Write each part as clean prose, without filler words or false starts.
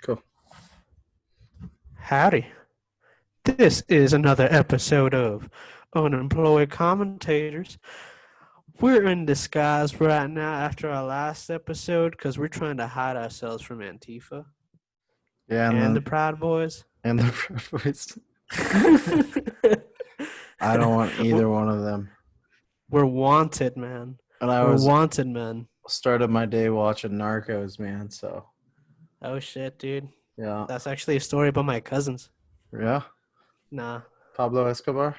Cool. Howdy. This is another episode of Unemployed Commentators. We're in disguise right now after our last episode because we're trying to hide ourselves from Antifa Yeah, and the Proud Boys. and the Proud Boys. I don't want either one of them. We're wanted, man. And We're wanted, man. Started my day watching Narcos, man. So Oh, shit, dude. yeah, That's actually a story about my cousins. yeah. Nah. Pablo Escobar.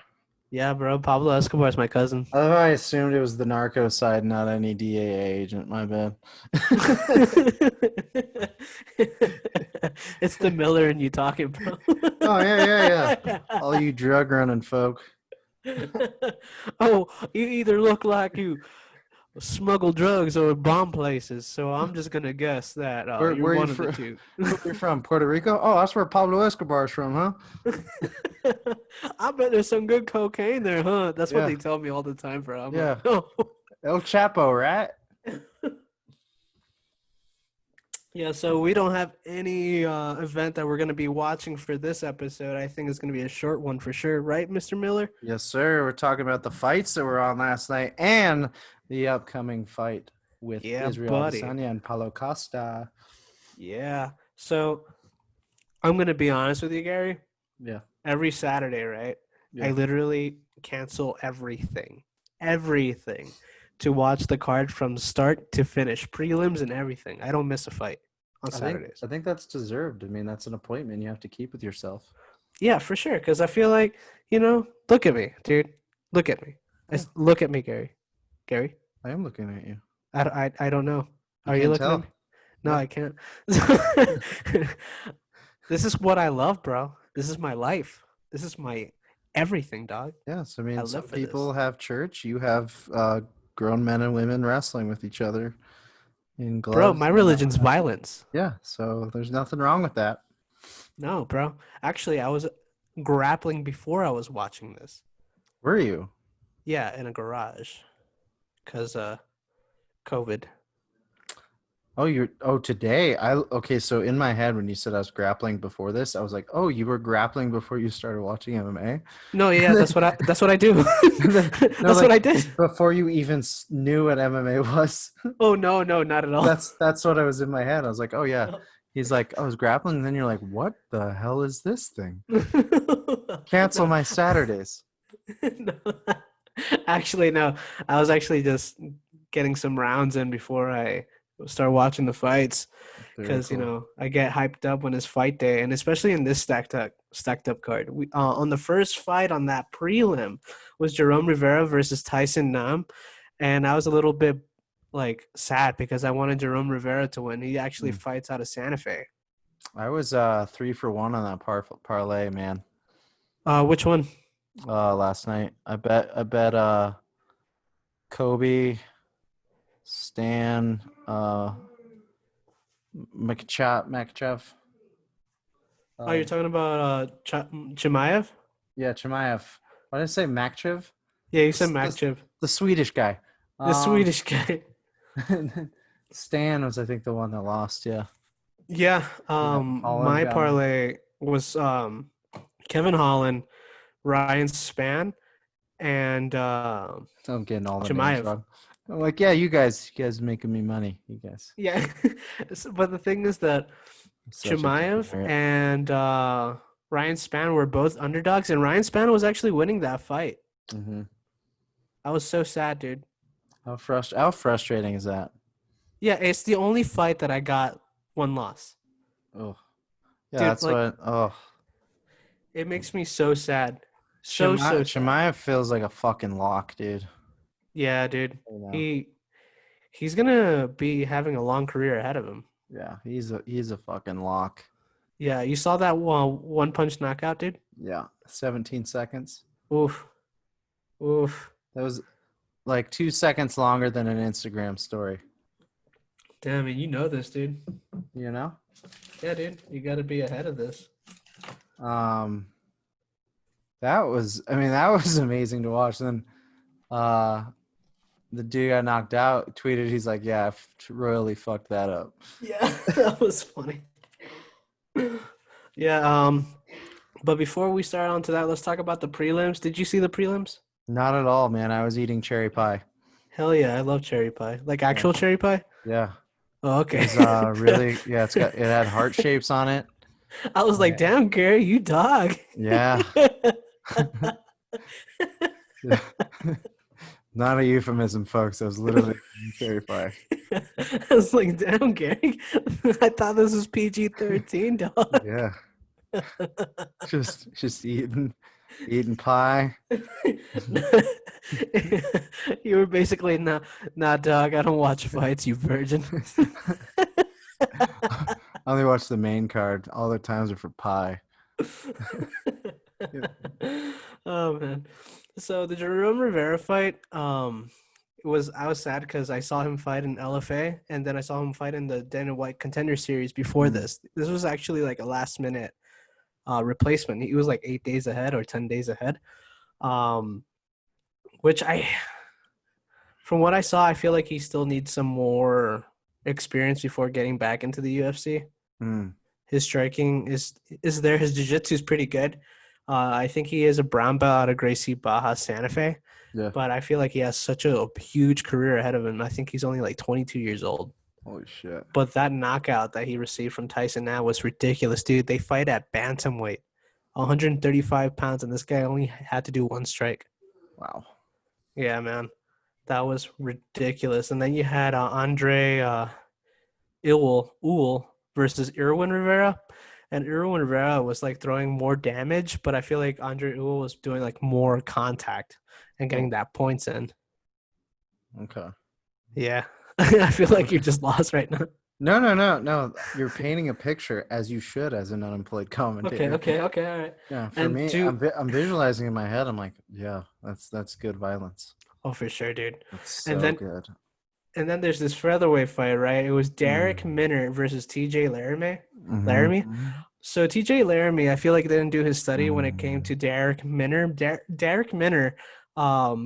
Yeah, bro. Pablo Escobar is my cousin. Oh, I assumed it was the narco side, not any DAA agent. My bad. It's the Miller and you talking, bro. Oh yeah. All you drug running folk. Oh, you either look like you smuggle drugs or bomb places, so I'm just gonna guess that Where you're you one of from? the two. Where you from? Puerto Rico? Oh, that's where Pablo Escobar's from, huh? I bet there's some good cocaine there, huh? That's what Yeah. they tell me all the time, bro. I'm Yeah. like, no. El Chapo, right? Yeah, so we don't have any event that we're going to be watching for this episode. I think it's going to be a short one for sure, right, Mr. Miller? Yes, sir. We're talking about the fights that were on last night and the upcoming fight with Israel buddy. Adesanya and Paulo Costa. Yeah. So I'm going to be honest with you, Gary. Yeah. Every Saturday, right? Yeah. I literally cancel everything to watch the card from start to finish, prelims and everything. I don't miss a fight on Saturdays. I think that's deserved. I mean, that's an appointment you have to keep with yourself. Yeah, for sure. Because I feel like, look at me, dude. Look at me. Yeah. Look at me, Gary. Gary? I am looking at you. I don't know. Are you can't looking tell. at me? No, Yeah. I can't. This is what I love, bro. This is my life. This is my everything, dog. Yes, I mean, I live some for people this. have church. You have grown men and women wrestling with each other in gloves. Bro, my religion's violence. Yeah, so there's nothing wrong with that. No, bro. Actually, I was grappling before I was watching this. Were you? Yeah, in a garage. Because COVID. Today. Okay, so in my head when you said I was grappling before this, I was like, oh, you were grappling before you started watching MMA? No, yeah, that's what I do. That's what I did. Before you even knew what MMA was. Oh no, not at all. That's what I was in my head. I was like, oh yeah. He's like, I was grappling, and then you're like, what the hell is this thing? Cancel my Saturdays. No. Actually, no. I was actually just getting some rounds in before I start watching the fights because I get hyped up when it's fight day, and especially in this stacked up card. We on the first fight on that prelim was Jerome Rivera versus Tyson Nam, and I was a little bit sad because I wanted Jerome Rivera to win. He actually fights out of Santa Fe. I was 3-for-1 on that parlay, man. Which one? Last night. I bet Kobe, Stan, Makachev. You're talking about Chimaev? Yeah, Chimaev. Why did I say Makhachev? Yeah, you said Makhachev. The Swedish guy. The Swedish guy. Stan was, I think, the one that lost. Yeah. Yeah. My parlay was Kevin Holland, Ryan Spann, and I'm getting all the Chimaev. names wrong. I'm like, yeah, you guys making me money, you guys. Yeah, but the thing is that Chimaev and Ryan Spann were both underdogs, and Ryan Spann was actually winning that fight. Mm-hmm. I was so sad, dude. How frustrating is that? Yeah, it's the only fight that I got one loss. Oh, yeah, Dude, that's like, what. Oh, it makes me so sad. So sad. Chimaev feels like a fucking lock, dude. Yeah, dude. You know? He's gonna be having a long career ahead of him. Yeah, he's a fucking lock. Yeah, you saw that one punch knockout, dude? Yeah, 17 seconds. Oof. Oof. That was like 2 seconds longer than an Instagram story. Damn it, you know this, dude. You know? Yeah, dude. You gotta be ahead of this. That was amazing to watch. Then the dude got knocked out, tweeted, he's like, yeah, royally fucked that up. Yeah, that was funny. Yeah, but before we start on to that, let's talk about the prelims. Did you see the prelims? Not at all, man. I was eating cherry pie. Hell yeah, I love cherry pie. Like actual cherry pie? Yeah. Oh, okay. It's really, yeah, it had heart shapes on it. I was like, damn, Gary, you dog. Yeah. Not a euphemism, folks. I was literally cherry pie. I was like, damn, Gary. I thought this was PG-13, dog. Yeah. just eating pie. You were basically nah, dog. I don't watch fights, you virgin. I only watch the main card. All the times are for pie. Oh man. So the Jerome Rivera fight, I was sad because I saw him fight in LFA and then I saw him fight in the Dana White Contender Series before this. This was actually like a last minute replacement. He was like 8 days ahead or 10 days ahead. Which from what I saw, I feel like he still needs some more experience before getting back into the UFC. His striking is there. His jiu-jitsu is pretty good. I think he is a brown belt out of Gracie Baja Santa Fe. Yeah. But I feel like he has such a huge career ahead of him. I think he's only like 22 years old. Holy shit. But that knockout that he received from Tyson now was ridiculous, dude. They fight at bantamweight, 135 pounds, and this guy only had to do one strike. Wow. Yeah, man. That was ridiculous. And then you had Andre Ewell versus Irwin Rivera. And Irwin Rivera was like throwing more damage, but I feel like Andre Ewell was doing like more contact and getting that points in. Okay. Yeah. I feel like you just lost right now. No. You're painting a picture as you should as an unemployed commentator. Okay, all right. Yeah, for me, I'm visualizing in my head. I'm like, yeah, that's good violence. Oh, for sure, dude. That's so good. And then there's this featherweight fight, right? It was Derrick Minner versus Tj Laramie. Laramie. So Tj Laramie, I feel like didn't do his study when it came to Derrick Minner. Derrick Minner,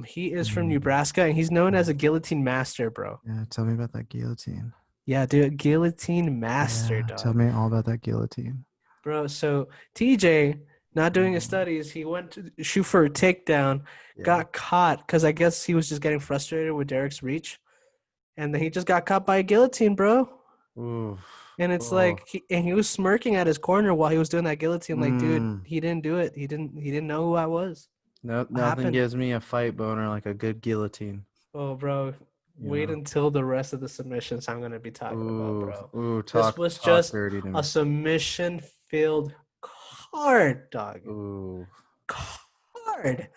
he is from Nebraska and he's known as a guillotine master, bro. Yeah, tell me about that guillotine. Yeah, dude, guillotine master, dog. Tell me all about that guillotine. Bro, so TJ, not doing his studies, he went to shoot for a takedown, got caught because I guess he was just getting frustrated with Derrick's reach. And then he just got caught by a guillotine, bro. Ooh. And it's like he was smirking at his corner while he was doing that guillotine. Like, dude, he didn't do it. He didn't know who I was. Nothing gives me a fight boner like a good guillotine. Oh, bro. Wait until the rest of the submissions I'm gonna be talking about, bro. This was just a submission-filled card, dog. Ooh. Card.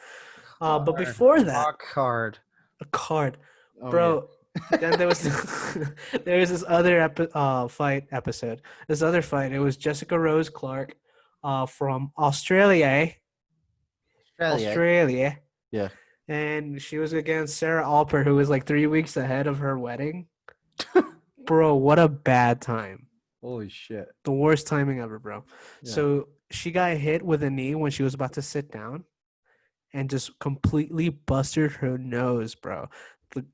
But before that, a card, bro. Yeah. Then there was this other fight episode. This other fight. It was Jessica Rose Clark, from Australia. Australia. Yeah. And she was against Sarah Alpert, who was like 3 weeks ahead of her wedding. Bro, what a bad time. Holy shit. The worst timing ever, bro. Yeah. So she got hit with a knee when she was about to sit down and just completely busted her nose, bro.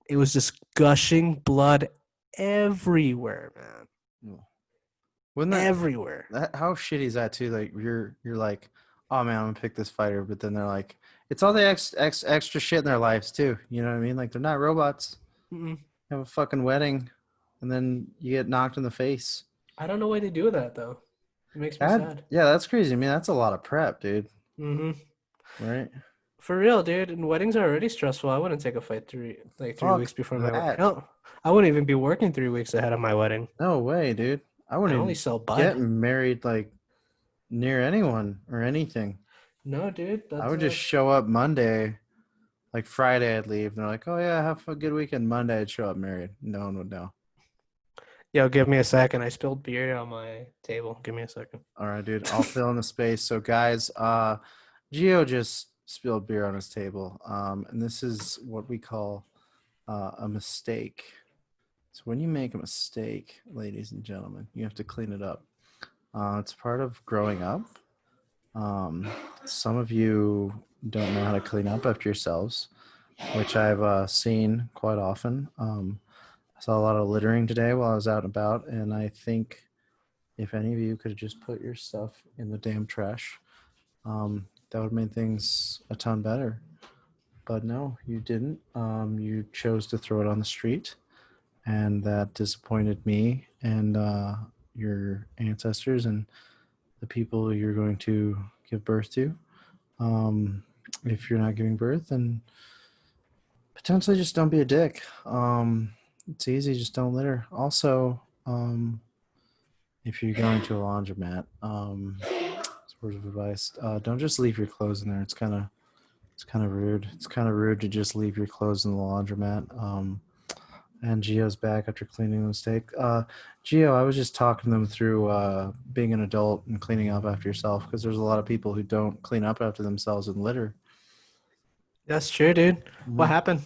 It was just gushing blood everywhere, man. Wouldn't that, everywhere. How shitty is that too? Like you're like, oh man, I'm gonna pick this fighter, but then they're like, it's all the extra shit in their lives too. You know what I mean? Like they're not robots. Have a fucking wedding, and then you get knocked in the face. I don't know why they do that though. It makes me sad. Yeah, that's crazy. I mean, that's a lot of prep, dude. Right? For real, dude. And weddings are already stressful. I wouldn't take a fight 3 weeks Fuck before my wedding. that. Hell, I wouldn't even be working 3 weeks ahead of my wedding. No way, dude. I I wouldn't only even sell bud. get married like near anyone or anything. No, dude. I That's would just show up Monday, like Friday I'd leave. And they're like, oh yeah, have a good weekend. Monday I'd show up married. No one would know. Yo, give me a second. I spilled beer on my table. Give me a second. All right, dude. I'll fill in the space. So guys, Gio just spilled beer on his table. And this is what we call a mistake. So when you make a mistake, ladies and gentlemen, you have to clean it up. It's part of growing up. Some of you don't know how to clean up after yourselves, which I've seen quite often. I saw a lot of littering today while I was out and about, and I think if any of you could have just put your stuff in the damn trash, that would have made things a ton better. But no, you didn't. You chose to throw it on the street, and that disappointed me and your ancestors and the people you're going to give birth to. If you're not giving birth, then potentially just don't be a dick. It's easy, just don't litter. Also, if you're going to a laundromat, sort of advice, don't just leave your clothes in there. It's kind of rude. It's kind of rude to just leave your clothes in the laundromat. And Gio's back after cleaning the mistake. Gio, I was just talking them through being an adult and cleaning up after yourself, because there's a lot of people who don't clean up after themselves and litter. That's true, dude. What happened?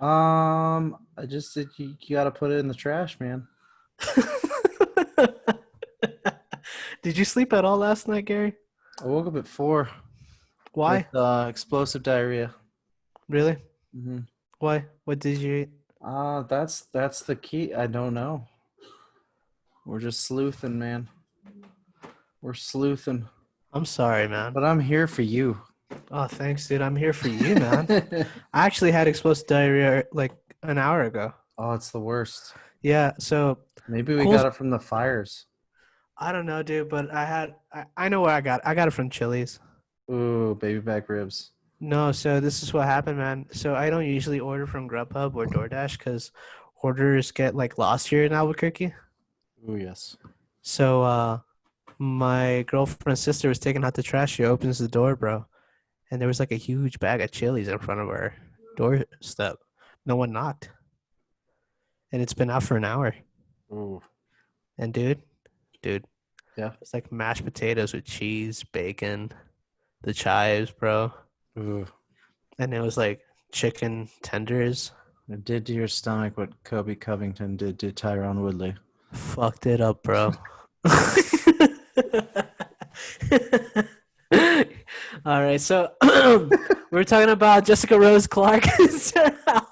I just said you got to put it in the trash, man. Did you sleep at all last night, Gary? I woke up at 4. Why? With explosive diarrhea. Really? Mm-hmm. Why? What did you eat? That's the key. I don't know. We're just sleuthing, man. We're sleuthing. I'm sorry, man. But I'm here for you. Oh, thanks, dude. I'm here for you, man. I actually had explosive diarrhea like an hour ago. Oh, it's the worst. Yeah, so maybe we got it from the fires. I don't know, dude, but I know where I got it. I got it from Chili's. Ooh, baby back ribs. No, so this is what happened, man. So I don't usually order from Grubhub or DoorDash because orders get like lost here in Albuquerque. Ooh, yes. So my girlfriend's sister was taking out the trash. She opens the door, bro, and there was like a huge bag of Chili's in front of our doorstep. No one knocked, and it's been out for an hour. Ooh. And dude, yeah, it's like mashed potatoes with cheese, bacon, the chives, bro. Ooh. And it was like chicken tenders. It did to your stomach what Kobe Covington did to Tyrone Woodley. Fucked it up, bro. All right, so we're talking about Jessica Rose Clark.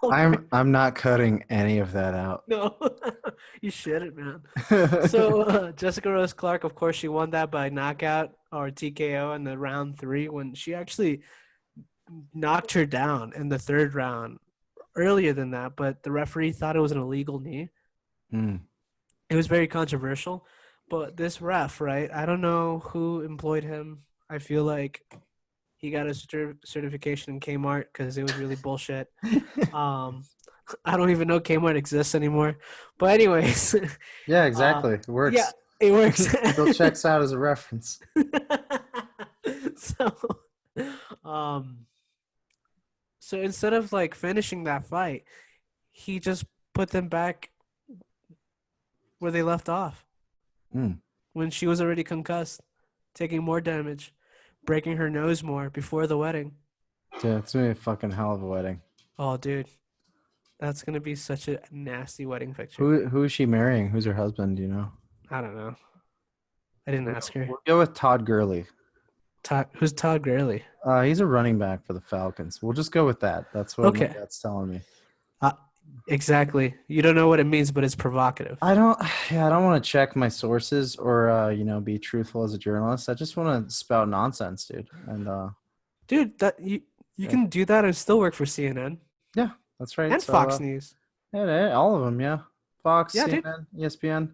I'm not cutting any of that out. No, you shouldn't, man. So Jessica Rose Clark, of course, she won that by knockout or TKO in the round 3 when she actually knocked her down in the 3rd round earlier than that, but the referee thought it was an illegal knee. It was very controversial, but this ref, right, I don't know who employed him. I feel like he got a certification in Kmart because it was really bullshit. I don't even know Kmart exists anymore, but anyways. Yeah, exactly. It works. Yeah, it works. Still checks out as a reference. So instead of like finishing that fight, he just put them back where they left off. When she was already concussed, taking more damage, breaking her nose more before the wedding. Yeah, it's gonna be a fucking hell of a wedding. Oh, dude. That's gonna be such a nasty wedding picture. Who is she marrying? Who's her husband? Do you know? I don't know. I didn't ask her. We'll go with Todd Gurley. Who's Todd Gurley? He's a running back for the Falcons. We'll just go with that. That's what my dad's telling me. Exactly. You don't know what it means, but it's provocative. I don't want to check my sources or be truthful as a journalist. I just want to spout nonsense, dude. And dude, that you can do that and still work for CNN. Yeah, that's right. And Fox News. Yeah, all of them, yeah. Fox, yeah, CNN, dude. ESPN.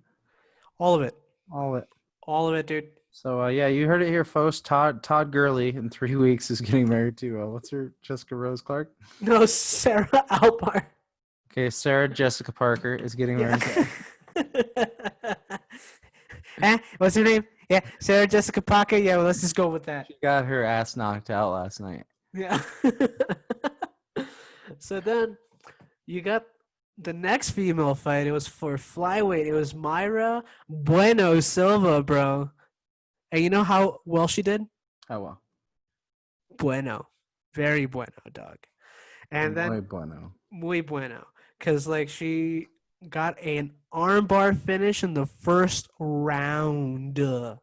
All of it. All of it. All of it, dude. So yeah, you heard it here, folks. Todd Gurley in 3 weeks is getting married to what's her Jessica Rose Clark? No, Sarah Alpar. Okay, Sarah Jessica Parker is getting married. What's her name? Yeah, Sarah Jessica Parker. Yeah, well, let's just go with that. She got her ass knocked out last night. Yeah. So then you got the next female fight. It was for flyweight. It was Myra Bueno Silva, bro. And you know how well she did? Oh well. Bueno. Very bueno, dog. And then Muy bueno. muy bueno. Because, like, she got an armbar finish in the first round. I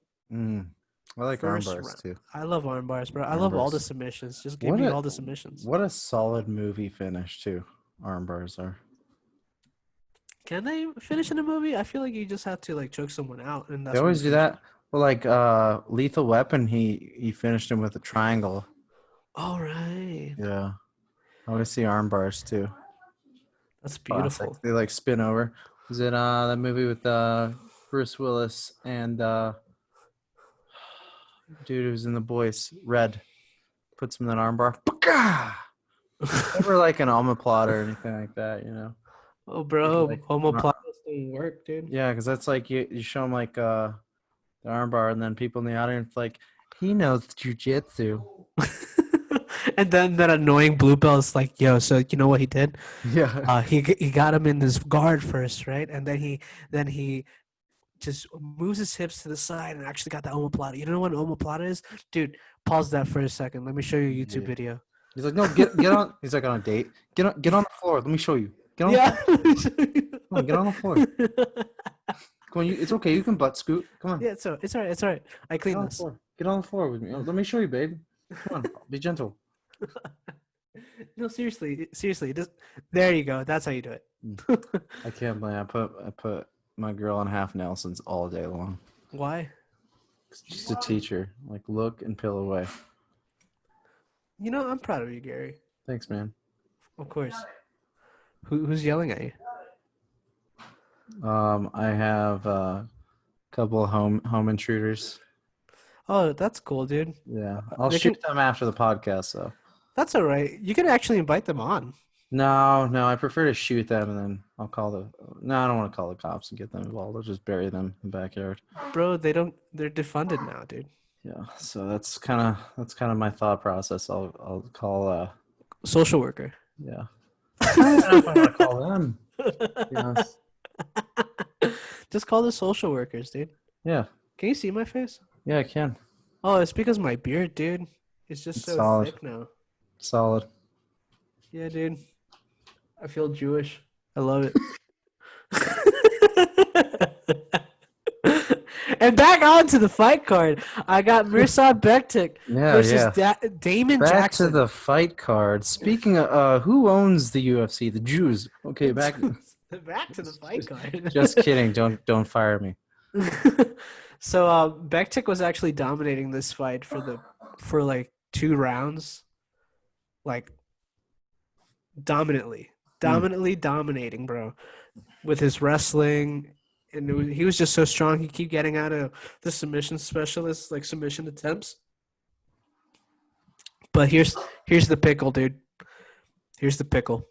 like First arm bars round. too. I love arm bars, bro. I Arm love all bars. the submissions. Just give me all the submissions. What a solid movie finish too. Arm bars are. Can they finish in a movie? I feel like you just have to like choke someone out, and that's They when always you do finish that. Well, like Lethal Weapon, he finished him with a triangle. it. All right. Yeah. I always see arm bars too. That's beautiful. Classic. They like spin over. Was it that movie with Bruce Willis and dude who's in The Boys, Red, puts him in an arm bar. Never like an omoplata or anything like that, you know. Oh, bro, Like, homoplatas don't work, dude. yeah, because that's like you show them like the arm bar, and then people in the audience like, he knows jujitsu. And then that annoying blue belt's like, yo, so you know what he did? Yeah. He got him in this guard first, right? And then he just moves his hips to the side and actually got the omoplata. You know what an omoplata is? Dude, pause that for a second. Let me show you a YouTube video. He's like, no, get on. He's like on a date. Get on the floor. Let me show you. Get on Yeah. the floor. Come on, get on the floor. Come on, it's okay. You can butt scoot. Come on. Yeah, it's all right. It's all right. I clean this. Get on the floor with me. Let me show you, babe. Come on, be gentle. No, seriously. There you go. That's how you do it. I can't believe I put my girl on half Nelsons all day long. Why? Just to teach her, like, look and peel away. You know, I'm proud of you, Gary. Thanks, man. Of course. Who's yelling at you? I have a couple of home intruders. Oh, that's cool, dude. Yeah, I'll shoot them after the podcast, though. That's all right. You can actually invite them on. No, I prefer to shoot them and then I'll call No, I don't want to call the cops and get them involved. I'll just bury them in the backyard. Bro, they're defunded now, dude. Yeah, so that's kind of my thought process. I'll call social worker. Yeah. I don't know if I want to call them. Yes. Just call the social workers, dude. Yeah. Can you see my face? Yeah, I can. Oh, it's because my beard, dude. It's just so solid. thick now. Solid. Yeah, dude. I feel Jewish. I love it. And back on to the fight card. I got Mirsad Bektik versus Damon back Jackson. Back to the fight card. Speaking of who owns the UFC? The Jews. Okay, back to the fight card. Just kidding. Don't fire me. So Bektik was actually dominating this fight for like 2 rounds. Like dominating, bro, with his wrestling, and he was just so strong. He keep getting out of the submission specialists, like submission attempts. But here's the pickle, dude. Here's the pickle,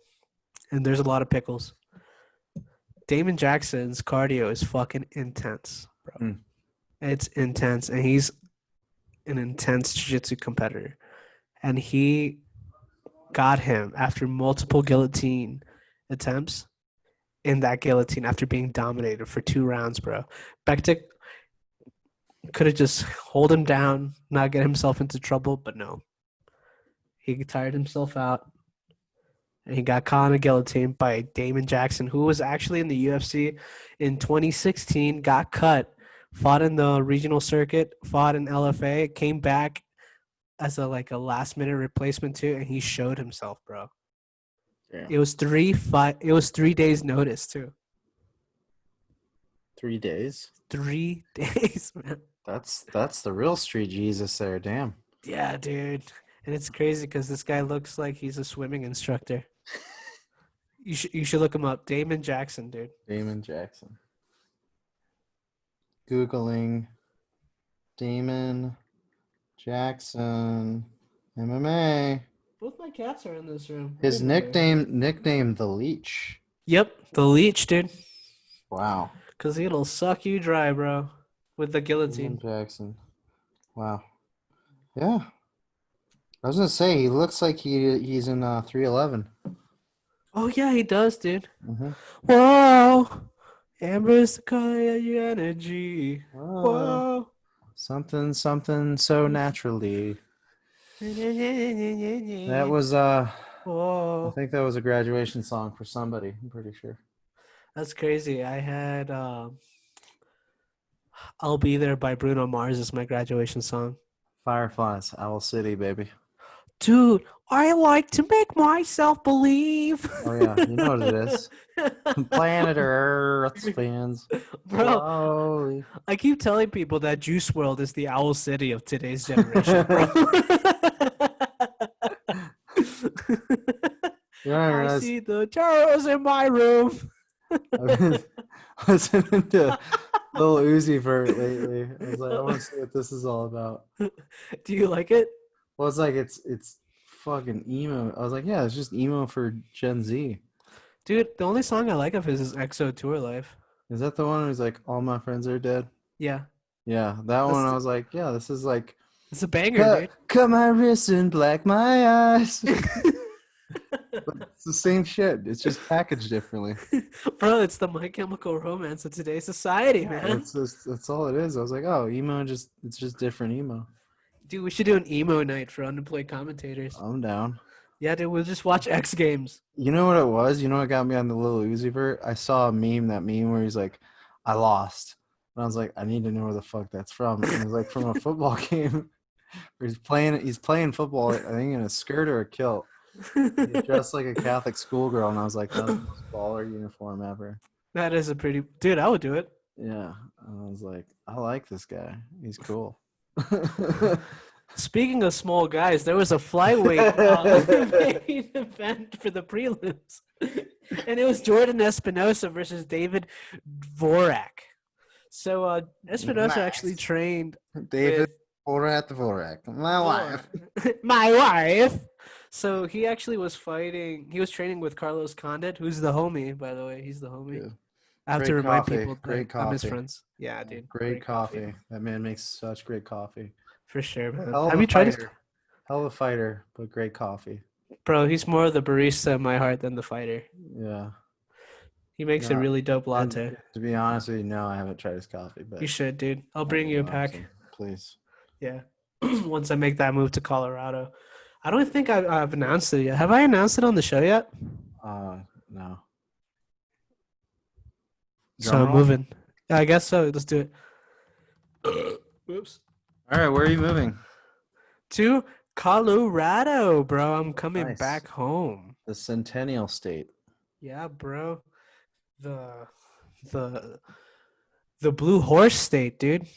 and there's a lot of pickles. Damon Jackson's cardio is fucking intense, bro. It's intense, and he's an intense jiu-jitsu competitor, and he got him after multiple guillotine attempts in that guillotine after being dominated for 2 rounds, bro. Bektik could have just hold him down, not get himself into trouble, but no. He tired himself out, and he got caught in a guillotine by Damon Jackson, who was actually in the UFC in 2016, got cut, fought in the regional circuit, fought in LFA, came back as a last-minute replacement too, and he showed himself, bro. Yeah. It was 3 days notice too. 3 days? 3 days, man. That's the real street Jesus there, damn. Yeah, dude. And it's crazy because this guy looks like he's a swimming instructor. You should look him up. Damon Jackson, dude. Damon Jackson. Googling Damon Jackson, MMA. Both my cats are in this room. His nickname the Leech. Yep, the leech, dude. Wow. Because it'll suck you dry, bro. With the Damon guillotine. Jackson. Wow. Yeah. I was gonna say he looks like he's in 311. Oh, yeah, he does, dude. Mm-hmm. Whoa. Amber's the color of your energy. Whoa. Something so naturally. That was I Whoa. think that was a graduation song for somebody, I'm pretty sure. That's crazy. I had I'll Be There by Bruno Mars as my graduation song. Fireflies, Owl City, baby. Dude, I like to make myself believe. Oh yeah, you know what it is. Planet Earth spins Bro, slowly. I keep telling people that Juice WRLD is the Owl City of today's generation, bro. I see the turtles in my room. I've been listening to Lil Uzi Vert lately. I was like, I want to see what this is all about. Do you like it? Well, it's like it's fucking emo. I was like, yeah, it's just emo for Gen Z. Dude, the only song I like of his is EXO Tour Life. Is that the one who's like, all my friends are dead? Yeah. Yeah, that one. I was like, yeah, this is like, it's a banger, dude. Cut my wrists and black my eyes. It's the same shit. It's just packaged differently. Bro, it's the My Chemical Romance of today's society, man. That's all it is. I was like, oh, emo, it's just different emo. Dude, we should do an emo night for Unemployed Commentators. I'm down. Yeah, dude, we'll just watch X Games. You know what it was? You know what got me on the Lil Uzi Vert? I saw that meme where he's like, I lost. And I was like, I need to know where the fuck that's from. And it was like from a football game where he's playing football, I think in a skirt or a kilt. He's dressed like a Catholic schoolgirl, and I was like, that's the most baller uniform ever. That is a pretty... Dude, I would do it. Yeah. I was like, I like this guy. He's cool. Speaking of small guys, there was a flyweight main event for the prelims. And it was Jordan Espinosa versus David Vorak. So Espinosa actually trained David Vorak. My wife. My wife. So he actually was fighting. He was training with Carlos Condit, who's the homie, by the way. He's the homie. Yeah. I have to remind people that I'm his friends. Yeah, dude. Great coffee. That man makes such great coffee. For sure, man. Have you tried his... Hell of a fighter, but great coffee. Bro, he's more of the barista in my heart than the fighter. Yeah. He makes a really dope latte. To be honest with you, no, I haven't tried his coffee. But you should, dude. I'll bring you a pack. Please. Yeah. Once I make that move to Colorado. I don't think I've announced it yet. Have I announced it on the show yet? No. So I'm moving. I guess so. Let's do it. Whoops. All right, where are you moving? To Colorado, bro. I'm coming back home. The Centennial State. Yeah, bro. The Blue Horse State, dude.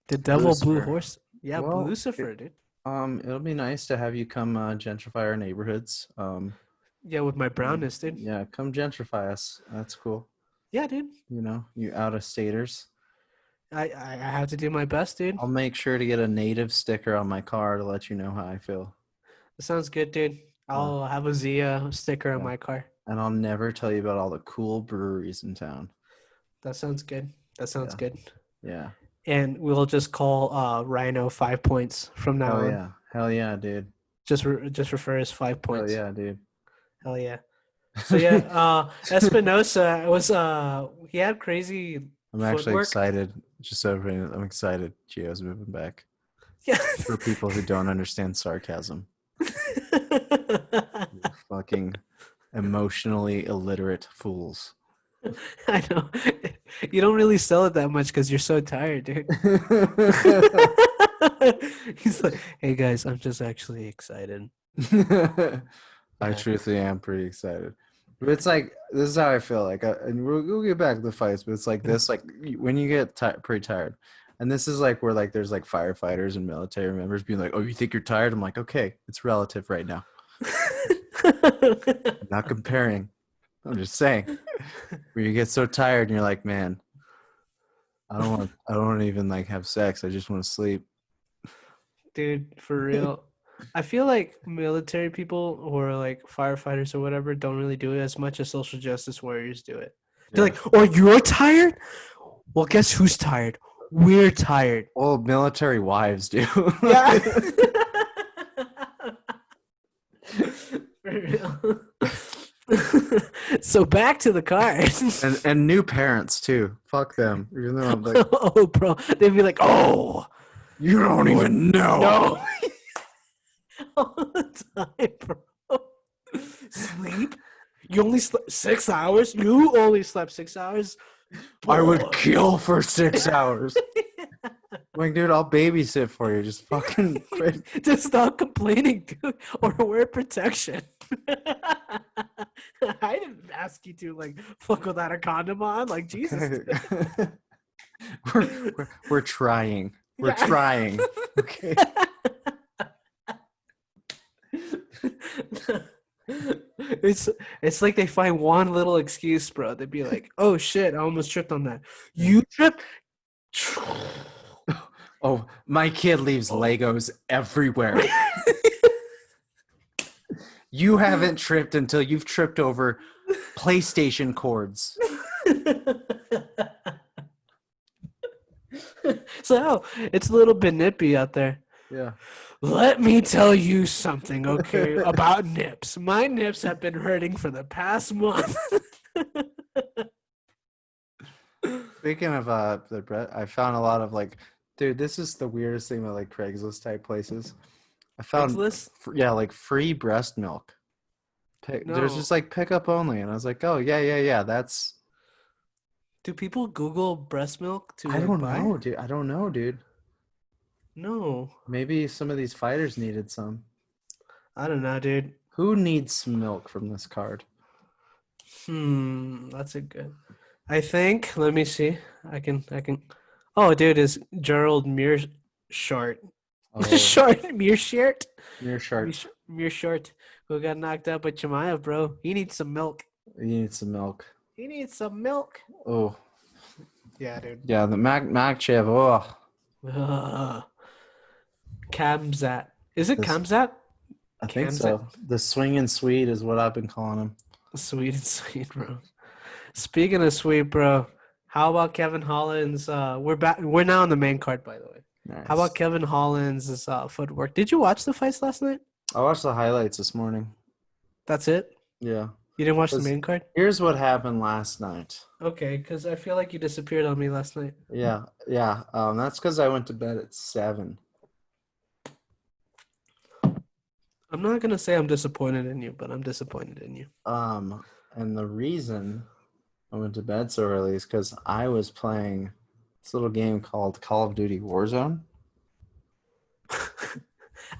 The Devil Lucifer. Blue Horse. Yeah, well, Lucifer, dude. It'll be nice to have you come gentrify our neighborhoods. Yeah, with my brownness, dude. Yeah, come gentrify us. That's cool. Yeah, dude. You know, you out-of-staters. I have to do my best, dude. I'll make sure to get a native sticker on my car to let you know how I feel. That sounds good, dude. I'll have a Zia sticker on my car. And I'll never tell you about all the cool breweries in town. That sounds good. Good. Yeah. And we'll just call Rhino 5 points from now on. Yeah. Hell yeah, dude. Just refer as 5 points. Hell yeah, dude. Hell yeah. So yeah, Espinosa was he had crazy I'm actually excited. Just so everybody, I'm excited. Gio's moving back. Yeah. For people who don't understand sarcasm. Fucking emotionally illiterate fools. I know. You don't really sell it that much because you're so tired, dude. He's like, hey guys, I'm just actually excited. I truthfully am pretty excited. But it's like, this is how I feel. Like, and we'll get back to the fights, but it's like this, like when you get pretty tired. And this is like where like there's like firefighters and military members being like, oh, you think you're tired? I'm like, okay, it's relative right now. I'm not comparing. I'm just saying. Where you get so tired and you're like, man, I don't want to even like have sex. I just want to sleep. Dude, for real. I feel like military people or like firefighters or whatever don't really do it as much as social justice warriors do it. They're like, "Oh, you're tired? Well, guess who's tired? We're tired." Well, military wives do. Yeah. For real. So back to the cards. and new parents too. Fuck them. Even though I'm like, Oh, bro, they'd be like, "Oh, you don't even know. no." All the time, bro. Sleep? You only slept 6 hours? You only slept 6 hours? I would kill for 6 hours. Like, dude, I'll babysit for you. Just fucking quit. Just stop complaining, dude, or wear protection. I didn't ask you to like fuck without a condom on. Like Jesus. We're trying. We're Yeah. trying. Okay. It's like they find one little excuse, bro. They'd be like, "Oh shit, I almost tripped on that." You tripped? Oh, my kid leaves Legos everywhere. You haven't tripped until you've tripped over PlayStation cords. So it's a little bit nippy out there. Yeah. Let me tell you something, okay, about nips. My nips have been hurting for the past month. Speaking of the bread, I found a lot of like, dude, this is the weirdest thing about like Craigslist type places. I found, Craigslist? yeah, like free breast milk. There's No. just like pickup only, and I was like, oh yeah, that's. Do people Google breast milk to I like, don't buy? know, dude. I don't know, dude. No. Maybe some of these fighters needed some. I don't know, dude. Who needs some milk from this card? That's a good. I think. Let me see. I can. Oh, dude, is Gerald Mearshart? Oh, Short Mearshart. Mearshart. Mearshart, who got knocked out by Chimaev, bro. He needs some milk. You need some milk. He needs some milk. Oh, Yeah, dude. yeah, the Makhachev. Oh, Kamzat. Is it This- Kamzat? I think Kamzat? so. The swinging Swede is what I've been calling him. Sweet, bro. Speaking of sweet, bro, how about Kevin Holland's? We're back. We're now on the main card, by the way. Nice. How about Kevin Holland's footwork? Did you watch the fights last night? I watched the highlights this morning. That's it? Yeah. You didn't watch the main card? Here's what happened last night. Okay, because I feel like you disappeared on me last night. Yeah. That's because I went to bed at 7. I'm not gonna say I'm disappointed in you, but I'm disappointed in you. And the reason I went to bed so early is because I was playing this little game called Call of Duty Warzone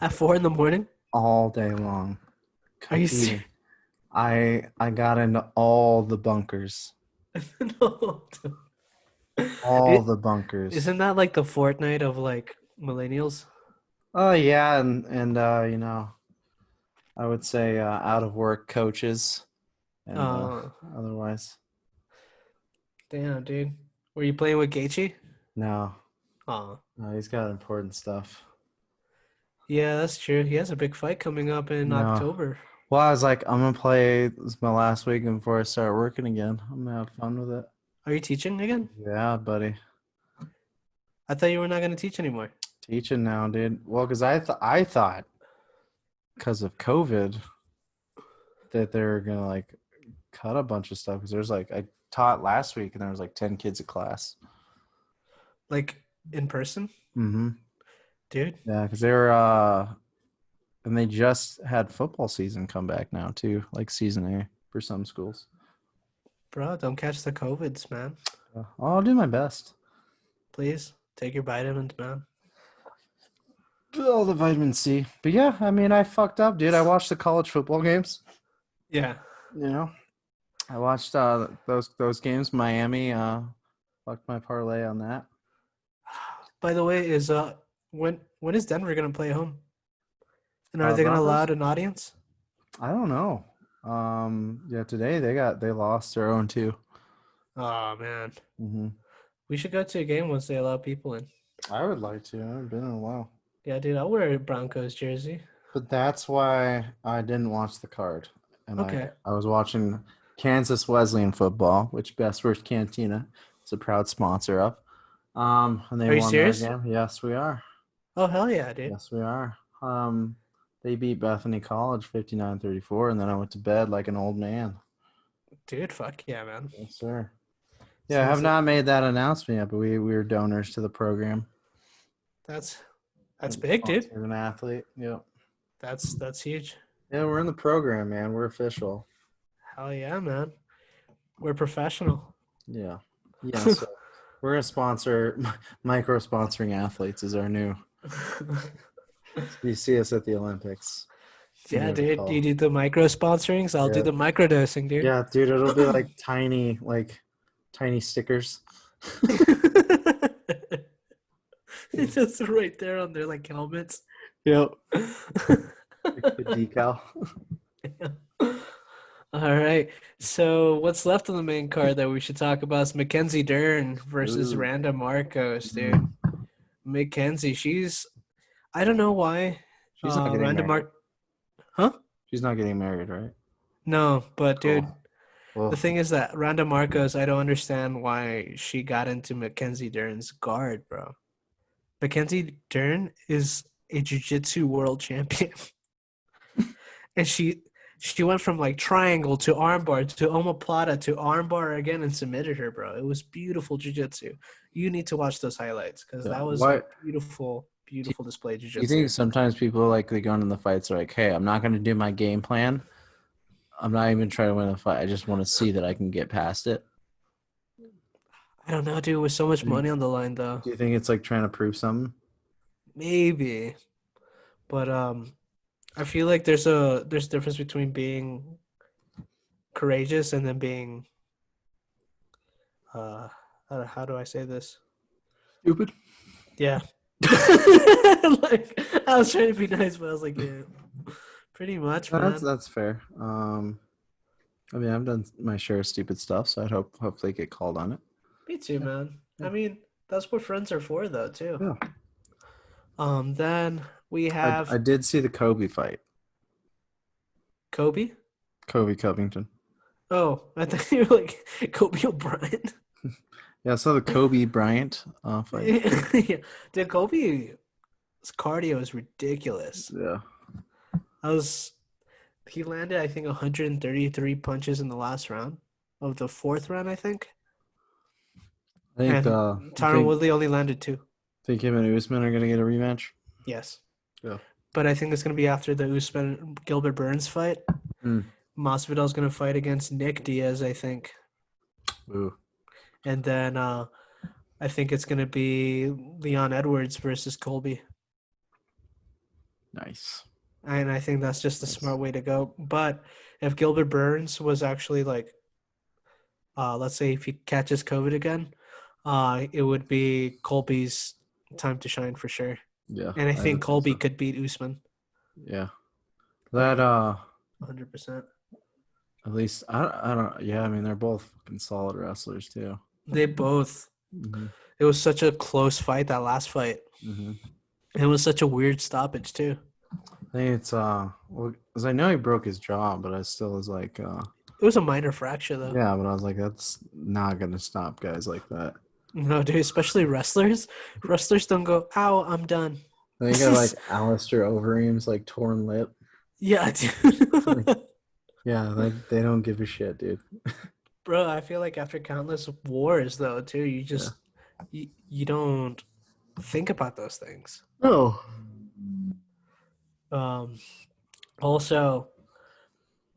At 4 in.the morning? all day long. Are you serious? I got into all the bunkers. No. All the bunkers. Isn't that like the Fortnite of like millennials? Oh yeah, and you know, I would say out of work coaches and otherwise. Damn, dude. Were you playing with Gaethje? No, Oh. no, he's got important stuff. Yeah, that's true. He has a big fight coming up in No. October. Well, I was like, I'm gonna play. This is my last weekend before I start working again. I'm gonna have fun with it. Are you teaching again? Yeah, buddy. I thought you were not going to teach anymore. Teaching now, dude. Well, because I thought because of COVID that they were gonna like cut a bunch of stuff. Because there's like I taught last week and there was like 10 kids a class. Like in person? Mm-hmm. Dude. Yeah, because they were and they just had football season come back now too, like season A for some schools. Bro, don't catch the COVIDs, man. I'll do my best. Please take your vitamins, man. All the vitamin C. But yeah, I mean, I fucked up, dude. I watched the college football games. Yeah. You know, I watched those games. Miami fucked my parlay on that. By the way, is when is Denver gonna play home? And are they gonna Broncos? allow an audience? I don't know. Yeah, today they lost their own too. Oh man. Mm-hmm. We should go to a game once they allow people in. I would like to. I haven't been in a while. Yeah, dude, I'll wear a Broncos jersey. But that's why I didn't watch the card. And Okay. I was watching Kansas Wesleyan football, which Best Worst Cantina is a proud sponsor of. And they Are you won their serious? game. Yes, we are. Oh, hell yeah, dude. Yes, we are. They beat Bethany College 59-34, and then I went to bed like an old man. Dude, fuck yeah, man. Yes, sir. Yeah, I have not made that announcement yet, but we were donors to the program. That's big, dude. An athlete. Yep. That's huge. Yeah, we're in the program, man. We're official. Hell yeah, man. We're professional. Yeah. Yeah. So we're gonna sponsor micro sponsoring athletes is our new. You see us at the Olympics. Yeah, dude. You do the micro sponsorings. I'll do the micro dosing, dude. Yeah, dude. It'll be like tiny stickers. It's just right there on their like helmets. Yep. The decal. All right. So what's left on the main card that we should talk about is Mackenzie Dern versus Randa Marcos, dude. Mackenzie, I don't know why. She's not getting Randa married. Huh? She's not getting married, right? No, but dude, Well, the thing is that Randa Marcos, I don't understand why she got into Mackenzie Dern's guard, bro. Mackenzie Dern is a jiu-jitsu world champion. And she went from like triangle to armbar to omoplata to armbar again and submitted her, bro. It was beautiful jiu-jitsu. You need to watch those highlights because that was a beautiful display of jiu-jitsu. You think sometimes people like they go into the fights are like, hey, I'm not going to do my game plan. I'm not even trying to win a fight. I just want to see that I can get past it. I don't know, dude. With so much money on the line, though. Do you think it's like trying to prove something? Maybe, but I feel like there's a difference between being courageous and then being how do I say this? Stupid. Yeah. Like I was trying to be nice, but I was like, yeah, pretty much, man. That's fair. I mean, I've done my share of stupid stuff, so I'd hopefully get called on it. Me too, man. I mean, that's what friends are for, though, too. Yeah. Then we have. I did see the Kobe fight. Kobe Covington. Oh, I thought you were like Kobe O'Brien. Yeah, I saw the Kobe Bryant fight. Yeah. Dude, Kobe's cardio is ridiculous. Yeah. He landed, I think, 133 punches in the last round of the fourth round, I think. I think Tyron Woodley only landed 2. Think him and Usman are going to get a rematch? Yes. Yeah. But I think it's going to be after the Usman-Gilbert Burns fight. Masvidal's going to fight against Nick Diaz, I think. Ooh. And then I think it's going to be Leon Edwards versus Colby. Nice. And I think that's just a smart way to go. But if Gilbert Burns was actually like, let's say if he catches COVID again, it would be Colby's time to shine for sure. Yeah. And I think Colby could beat Usman. Yeah. That 100%. At least I don't. Yeah, I mean they're both fucking solid wrestlers too. They both. Mm-hmm. It was such a close fight, that last fight. Mm-hmm. It was such a weird stoppage too. I think it's well, because I know he broke his jaw, but I still was like. It was a minor fracture though. Yeah, but I was like, that's not gonna stop guys like that. No, dude, especially wrestlers. Wrestlers don't go, "Ow, I'm done." They got like Alistair Overeem's like torn lip. Yeah, dude. Yeah, they don't give a shit, dude. Bro, I feel like after countless wars, though, too, you just you don't think about those things. No. Also,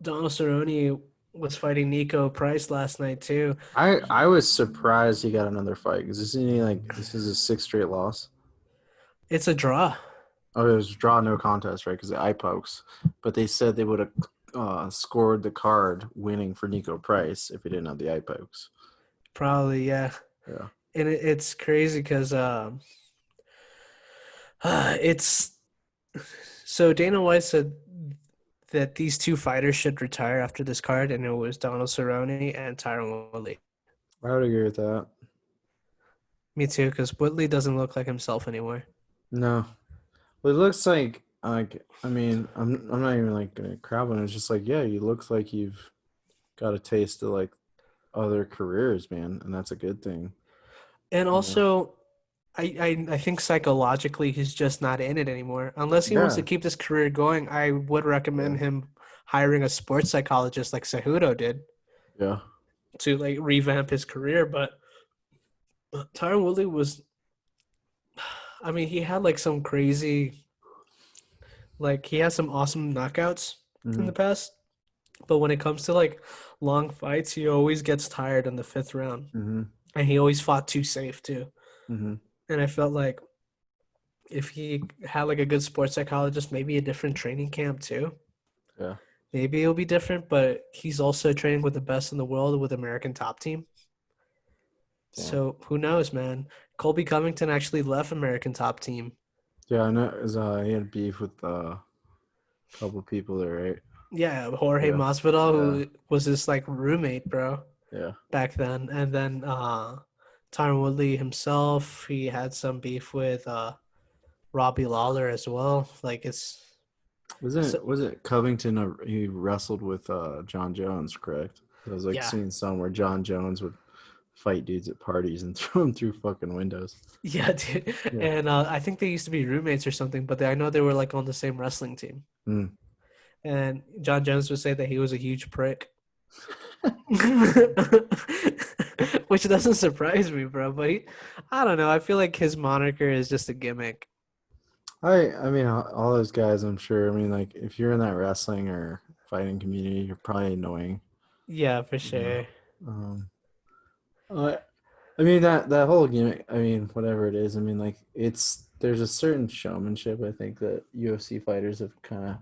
Donald Cerrone was fighting Nico Price last night too. I was surprised he got another fight because this is his 6th straight loss. It's a draw. Oh, it was a draw, no contest, right? Because the eye pokes, but they said they would have scored the card winning for Nico Price if he didn't have the eye pokes. Probably, yeah. Yeah. And it's crazy because it's so Dana White said that these 2 fighters should retire after this card, and it was Donald Cerrone and Tyron Woodley. I would agree with that. Me too, because Woodley doesn't look like himself anymore. No. Well, it looks like I mean, I'm not even like gonna crap on it. It's just like, yeah, you look like you've got a taste of like other careers, man, and that's a good thing. And You know? also, I think psychologically he's just not in it anymore. Unless he wants to Yeah, keep this career going, I would yeah, recommend him hiring a sports psychologist like Cejudo did yeah. to like revamp his career. But Tyron Woodley was, I mean, he had like some crazy, like he had some awesome knockouts in Mm-hmm. the past. But when it comes to like long fights, he always gets tired in the fifth round, Mm-hmm. and he always fought too safe too. Mm-hmm. And I felt like if he had like a good sports psychologist, maybe a different training camp too. Yeah. Maybe it'll be different, but he's also training with the best in the world with American Top Team. Damn. So who knows, man? Colby Covington actually left American Top Team. Yeah, I know. He had beef with a couple people there, right? Yeah, Jorge Yeah. Masvidal, Yeah. who was his like roommate, bro, Yeah. back then. And then Tyron Woodley himself, he had some beef with Robbie Lawler as well. Like it's so, Was it Covington? He wrestled with John Jones, correct? I was like yeah. seeing some where John Jones would fight dudes at parties and throw them through fucking windows. Yeah, dude. Yeah. And I think they used to be roommates or something, but I know they were like on the same wrestling team. Mm. And John Jones would say that he was a huge prick. Which doesn't surprise me, bro. But I don't know. I feel like his moniker is just a gimmick. I mean, all those guys, I'm sure. I mean, like, if you're in that wrestling or fighting community, you're probably annoying. Yeah, for You know? sure. Um, I, I mean, that whole gimmick, I mean, whatever it is, I mean, like, there's a certain showmanship, I think, that UFC fighters have kind of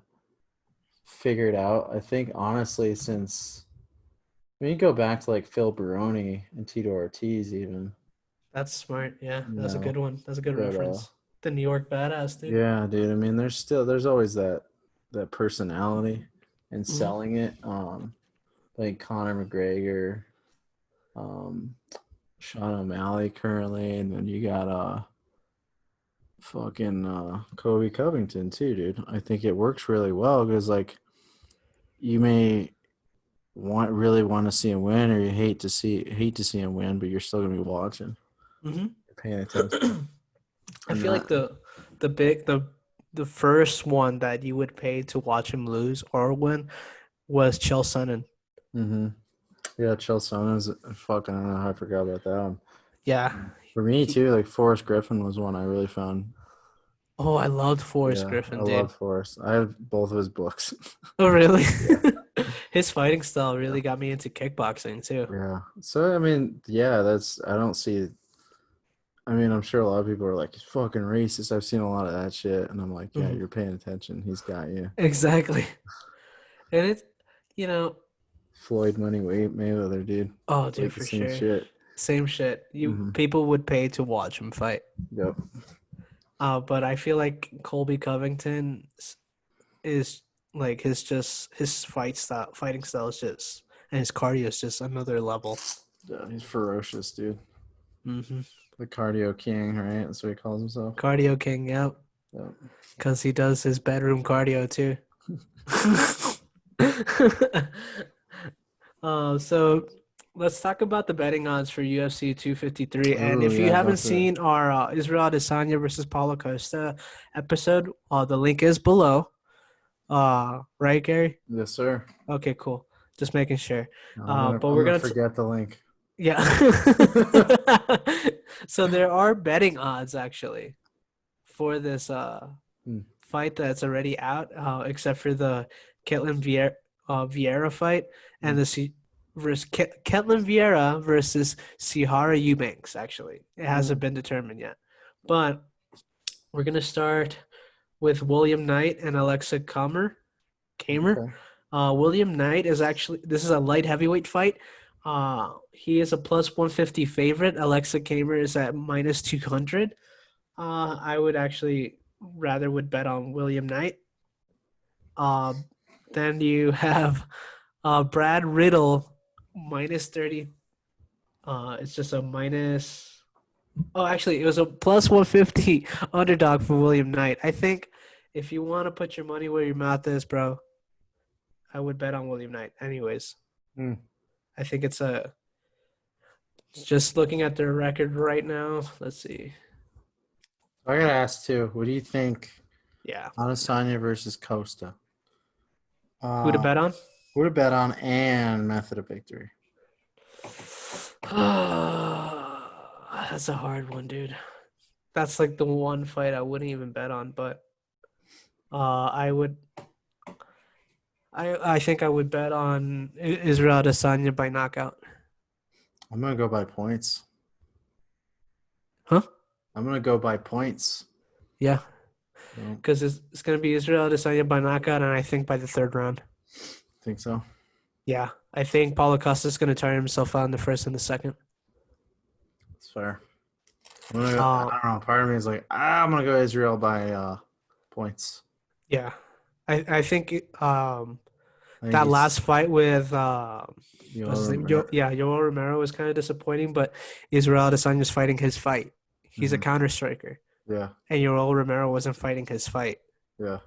figured out. I think, honestly, since, I mean, you go back to, like, Phil Baroni and Tito Ortiz, even, That's smart. Yeah, you that's a good know, one. That's a good but, reference. The New York badass, dude. yeah, dude. I mean, there's always that personality and Mhm. selling it. Like Conor McGregor, um, Sean O'Malley currently, and then you got fucking Kobe Covington too, dude. I think it works really well because like you may really want to see him win, or you hate to see him win, but you're still gonna be watching, Mhm. you're paying attention, I and feel that. like the big the first one that you would pay to watch him lose or win was Chael Sonnen. Mm-hmm. Yeah, Chelsea is fucking. I don't know how I forgot about that one. Yeah. For me He, too, like Forrest Griffin was one I really found. oh, I loved Forrest Yeah, I Griffin, dude. love Forrest. I have both of his books. Oh, really? Yeah, His fighting style yeah, really got me into kickboxing too. yeah. So I mean, yeah, that's. I don't see. I mean, I'm sure a lot of people are like, "He's fucking racist." I've seen a lot of that shit, and I'm like, "Yeah, Mhm. you're paying attention. He's got you." Exactly. And it's, you know, Floyd Money Mayweather, dude. oh, It's dude, like the for same sure. shit. Same shit. You Mm-hmm. people would pay to watch him fight. Yep. But I feel like Colby Covington is like his fighting style is just, and his cardio is just another level. Yeah, he's ferocious, dude. Hmm. The cardio king, right? That's what he calls himself. Cardio king, yep. Yep. Because he does his bedroom cardio too. So let's talk about the betting odds for UFC 253. And Oh if you yeah, go haven't through it. seen our Israel Adesanya versus Paulo Costa episode, the link is below. Right, Gary? Yes, sir. Okay, cool. Just making sure. But I'm we're gonna gonna forget the link. yeah. So there are betting odds actually for this Hmm. fight that's already out, except for the Ketlin Vieira fight Hmm. and the Ketlin Vieira versus Sihara Eubanks. Actually, it hasn't Hmm. been determined yet, but we're gonna start with William Knight and Alexa Kamer. Okay. William Knight is actually this is a light heavyweight fight. He is a plus 150 favorite. Alexa Kamer is at minus 200. I would actually rather would bet on William Knight. Uh, then you have Brad Riddle minus 30. It's just a minus. Oh, actually, it was a plus 150 underdog for William Knight. I think if you want to put your money where your mouth is, bro, I would bet on William Knight. Anyways, Hmm. I think just looking at their record right now. Let's see. I gotta ask too. What do you think? Yeah. Adesanya versus Costa. Who to Uh, bet on? who to bet on and method of victory. That's a hard one, dude. That's like the one fight I wouldn't even bet on, but I would. I think I would bet on Israel Adesanya by knockout. I'm gonna go by points. Huh? I'm gonna go by points. Yeah, No, because it's gonna be Israel Adesanya by knockout, and I think by the third round. think so. Yeah, I think Paulo Costa is gonna tire himself out in the first and the second. It's fair. I Uh, don't know. Part of me is like, I'm gonna go Israel by points. yeah, I think I think that he's last fight with what's his name? Romero. Yoel Romero was kind of disappointing, but Israel Adesanya's fighting his fight. He's a Mhm. counter striker, Yeah, and Yoel Romero wasn't fighting his fight. yeah.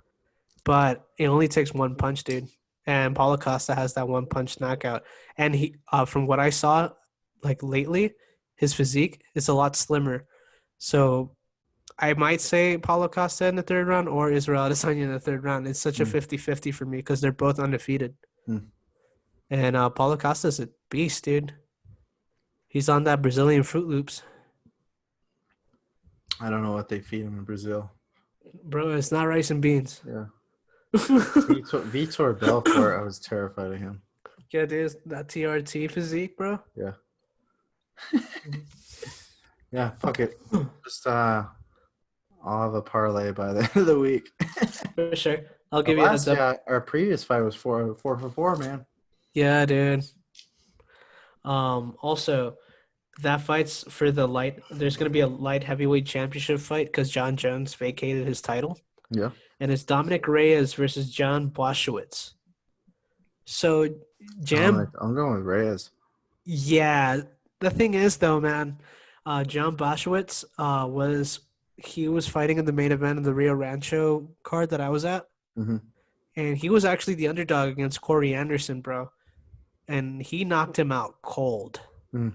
But it only takes one punch, dude. And Paulo Costa has that one punch knockout. And he, from what I saw, like lately, his physique is a lot slimmer. So I might say Paulo Costa in the third round or Israel Adesanya in the third round. It's such a Mm. 50-50 for me because they're both undefeated. Mm. And Paulo Costa's a beast, dude. He's on that Brazilian Fruit Loops. I don't know what they feed him in Brazil. Bro, it's not rice and beans. Yeah. Vitor Belfort, I was terrified of him. Yeah, dude, that TRT physique, bro. Yeah. Yeah, fuck it. Just I'll have a parlay by the end of the week. For sure. I'll give you a heads up. Yeah, our previous fight was 4 for 4, man. Yeah, dude. Also, that fight's for the light. There's gonna be a light heavyweight championship fight because John Jones vacated his title, Yeah. and it's Dominic Reyes versus John Boshowitz. So, Jam, I'm going with Reyes. yeah. The thing is, though, man, John Boshowitz was fighting in the main event of the Rio Rancho card that I was at, Mm-hmm. and he was actually the underdog against Corey Anderson, bro, and he knocked him out cold. Mm.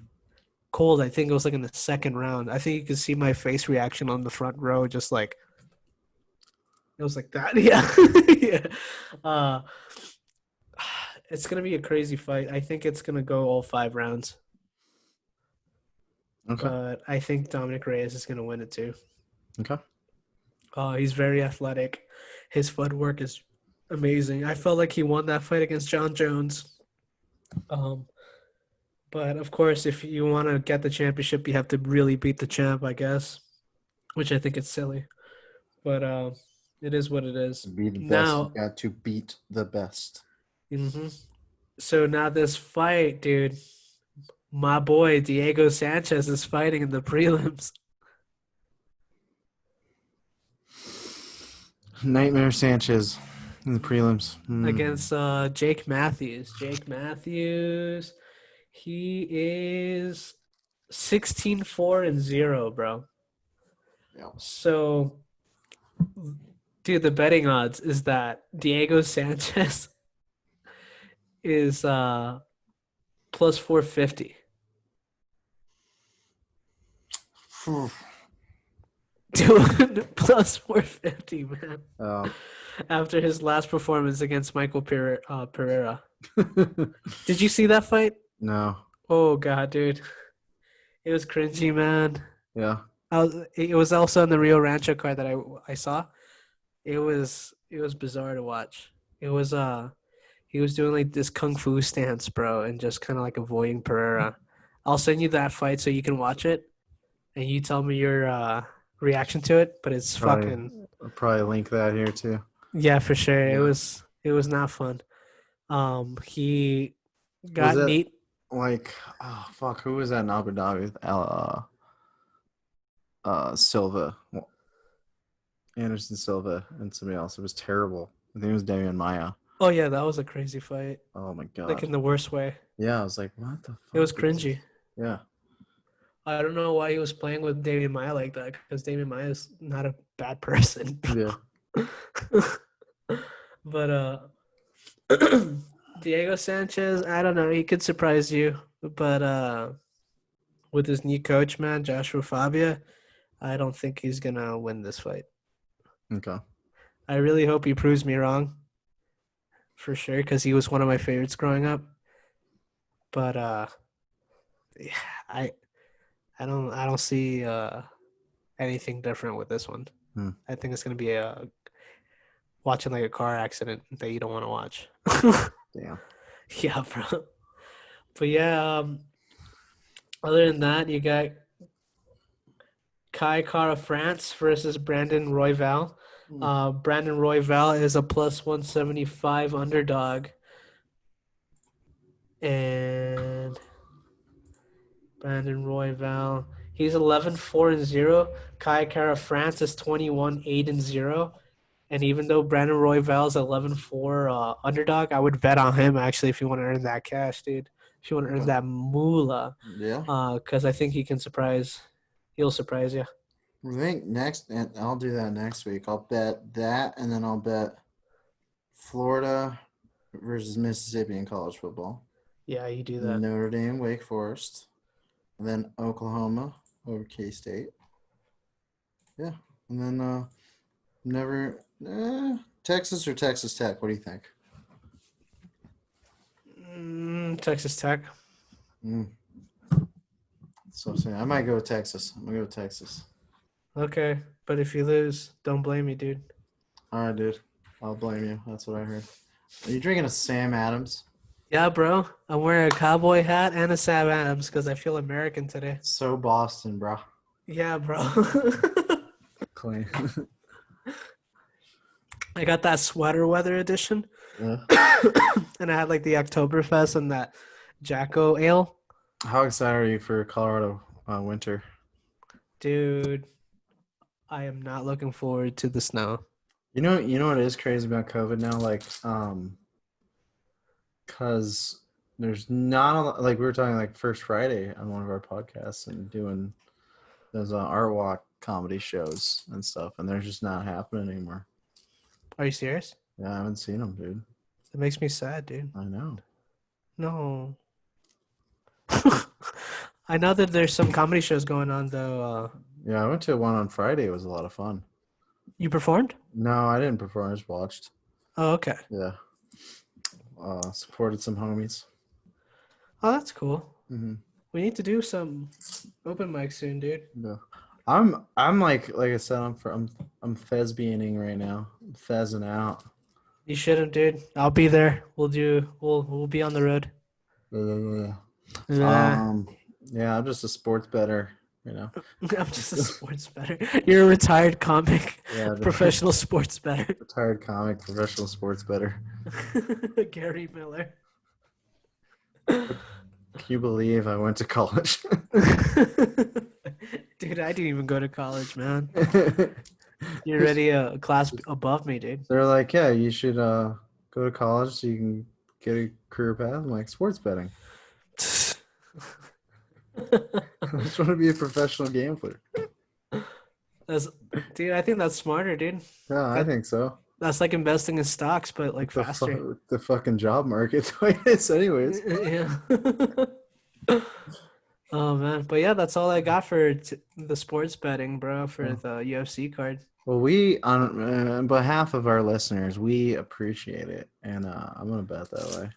Cold. I think it was like in the second round. I think you could see my face reaction on the front row, just like it was like that. Yeah, yeah. It's gonna be a crazy fight. I think it's gonna go all 5 rounds, Okay. but I think Dominic Reyes is gonna win it too. Okay. He's very athletic. His footwork is amazing. I felt like he won that fight against John Jones. But of course, if you want to get the championship, you have to really beat the champ, I guess, which I think is silly. But it is what it is. To be the best, Now, you got to beat the best. So now this fight, dude, my boy Diego Sanchez is fighting in the prelims Nightmare Sanchez in the prelims. against Jake Matthews. Jake Matthews, he is 16-4-0, bro. Yeah. So, dude, the betting odds is that Diego Sanchez is plus 450. Dude, plus 450, man. After his last performance against Michael Pereira. Did you see that fight? No. Oh, God, dude. It was cringy, man. Yeah. It was also in the Rio Rancho card that I saw. It was bizarre to watch. It was he was doing like this kung fu stance, bro, and just kind of like avoiding Pereira. I'll send you that fight so you can watch it, and you tell me your reaction to it. But it's fucking. I'll probably link that here too. Yeah, for sure. Yeah. It was not fun. He got neat. Like, oh fuck, who was that in Abu Dhabi? Silva, Anderson Silva, and somebody else. It was terrible. I think it was Damian Maya. Oh yeah, that was a crazy fight. Oh my god. Like in the worst way. Yeah, I was like, what the fuck? It was cringy. Yeah. I don't know why he was playing with Damian Maia like that, because Damian Maia is not a bad person. Yeah. But Diego Sanchez, I don't know. He could surprise you, but with his new coach, man, Joshua Fabia, I don't think he's gonna win this fight. Okay. I really hope he proves me wrong, for sure, because he was one of my favorites growing up. But yeah, I don't see anything different with this one. I think it's gonna be watching like a car accident that you don't want to watch. Damn. Yeah, bro. But yeah, other than that, you got Kai Kara France versus Brandon Royval. Brandon Royval is a plus 175 underdog. And Brandon Royval, he's 11-4-0. Kai Kara France is 21-8-0. And even though Brandon Royval is 11-4 underdog, I would bet on him actually if you want to earn that cash, dude. If you want to earn that moolah. Yeah. Because I think he'll surprise you. I think and I'll do that next week. I'll bet that, and then I'll bet Florida versus Mississippi in college football. Yeah, you do that. Notre Dame, Wake Forest, and then Oklahoma over K-State. Yeah, and then Texas or Texas Tech. What do you think? Texas Tech. So I might go with Texas. I'm gonna go with Texas. Okay, but if you lose, don't blame me, dude. All right, dude. I'll blame you. That's what I heard. Are you drinking a Sam Adams? Yeah, bro. I'm wearing a cowboy hat and a Sam Adams because I feel American today. So Boston, bro. Yeah, bro. Clean. I got that sweater weather edition. Yeah. And I had like the Oktoberfest and that Jacko ale. How excited are you for Colorado winter? Dude, I am not looking forward to the snow. You know what is crazy about COVID now? Like, because there's not a lot, like we were talking like First Friday on one of our podcasts and doing those art walk comedy shows and stuff, and they're just not happening anymore. Are you serious? Yeah, I haven't seen them, dude. It makes me sad, dude. I know. No. I know that there's some comedy shows going on though. Yeah, I went to one on Friday. It was a lot of fun. You performed? No, I didn't perform. I just watched. Oh, okay. Yeah. Supported some homies. Oh, that's cool. Mm-hmm. We need to do some open mic soon, dude. Yeah. I'm like I said, I'm thespianing right now. I'm thezzing out. You shouldn't, dude. I'll be there. We'll be on the road. Yeah, I'm just a sports bettor, you know. I'm just a sports bettor. You're a retired comic, professional sports bettor. Retired comic, professional sports bettor. Gary Miller. Can you believe I went to college? Dude, I didn't even go to college, man. You're already a class above me, dude. They're like, yeah, you should go to college so you can get a career path. I'm like, sports betting. I just want to be a professional gambler. Dude, I think that's smarter, dude. Yeah, I think so. That's like investing in stocks, but like faster. The fucking job market is anyways. Yeah. Oh, man. But yeah, that's all I got for the sports betting, bro, for the UFC card. Well, we, on behalf of our listeners, we appreciate it. And I'm going to bet that way.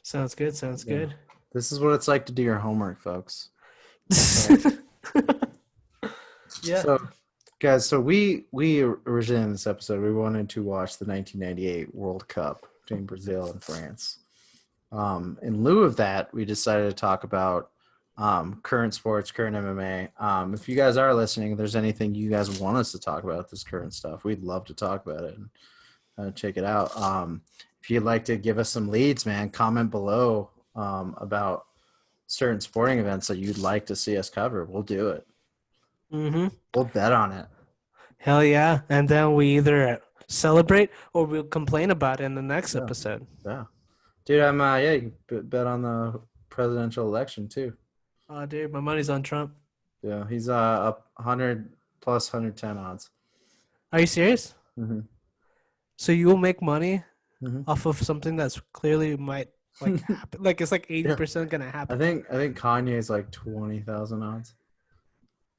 Sounds good. Sounds good. This is what it's like to do your homework, folks. Yeah. So, guys, we originally in this episode, we wanted to watch the 1998 World Cup between Brazil and France. In lieu of that, we decided to talk about current sports, current MMA. If you guys are listening, if there's anything you guys want us to talk about, this current stuff, we'd love to talk about it and check it out. If you'd like to give us some leads, man, comment below about certain sporting events that you'd like to see us cover. We'll do it. Mm-hmm. We'll bet on it. Hell yeah. And then we either celebrate or we'll complain about it in the next episode. Yeah. Dude, you can bet on the presidential election too. Oh, dude, my money's on Trump. Yeah, he's up 100 plus 110 odds. Are you serious? Mm-hmm. So you will make money Mm-hmm. off of something that's clearly might like happen? Like it's like Yeah, 80% gonna I happen. think Kanye's like 20,000 odds.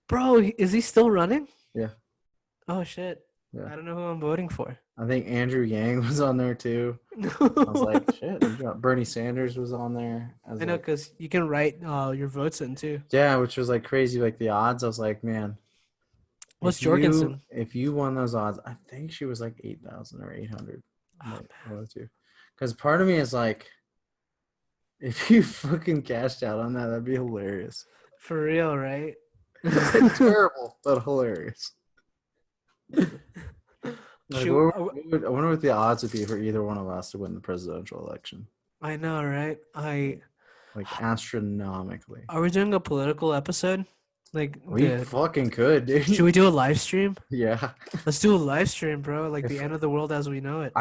Bro, is he still running? Yeah, Oh shit. yeah. I don't know who I'm voting for. I think Andrew Yang was on there too. I was like, shit. You got Bernie Sanders was on there. I was I know, like, because you can write your votes in too. yeah, which was like crazy. Like the odds, I was like, man, What's Jorgensen? if you won those odds, I think she was like 8,000 or 800. Oh, One of the two. Because part of me is like, if you fucking cashed out on that, that'd be hilarious. for real, right? Terrible, but hilarious. Like, Shoot, I wonder what the odds would be for either one of us to win the presidential election. I know, right? Like astronomically. Are we doing a political episode? Like We fucking could, dude. should we do a live stream? Yeah. Let's do a live stream, bro. Like the If end of the world as we know it.